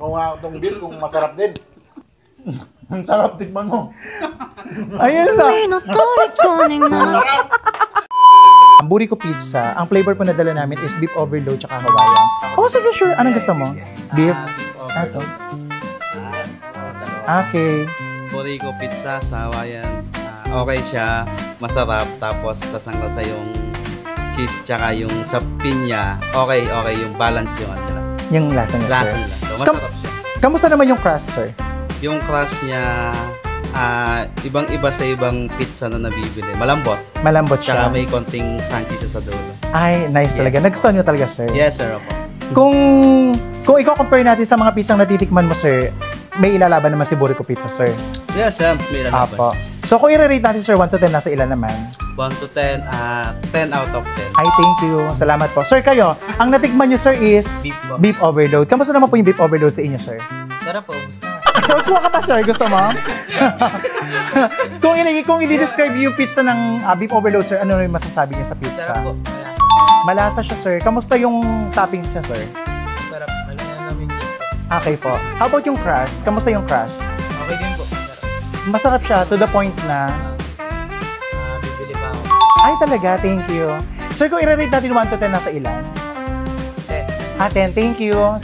Kung nga itong beer, kung masarap din. Ang sarap, tikman mo. Ayun sa... Buriko pizza, ang flavor po na dala namin is beef overload tsaka Hawaiian. Oh, sige, sure. Anong gusto mo? Beef? Ito. Okay. Buriko pizza sa Hawaiian. Okay siya, masarap. Tapos tasang lasa yung cheese tsaka yung sa pinya. Okay, yung balance yung ano. Yung lasa niya, Lasa sir. nila. So, masarap siya. Kamusta naman yung crust, sir? Yung crust niya, ibang-iba sa ibang pizza na nabibili. Malambot. Malambot siya. Tsaka may konting crunchy siya sa dulo. Ay, nice talaga. Nagustuhan niyo talaga, sir? Yes, sir. Opo. Kung i-compare natin sa mga pizzang natitikman mo, sir, may ilalaban naman si Buriko Pizza, sir. Yes, sir. May lalaban. Apo. So, kung i-rate natin, sir, 1 to 10, nasa ilan naman? 1 to 10, 10 out of 10. Ay, thank you. Salamat po. Sir, kayo, ang natikman niyo, sir, is beef overload. Kamusta naman po yung beef overload sa inyo, sir? Sarap po, gusto nga. Kuha ka pa, sir. Gusto mo? kung i-describe yung pizza ng beef overload, sir, ano yung masasabi niyo sa pizza? Sarap po. Malasa siya, sir. Kamusta yung toppings niya, sir? Sarap. Alam na namin gusto. Okay po. How about yung crust? Kamusta yung crust? Okay din po. Sarap. Masarap siya to the point na... Bibili pa ako. Ay, talaga. Thank you. Sir, kung i-rate natin 1 to 10, nasa ilan? 10. 10. Thank you.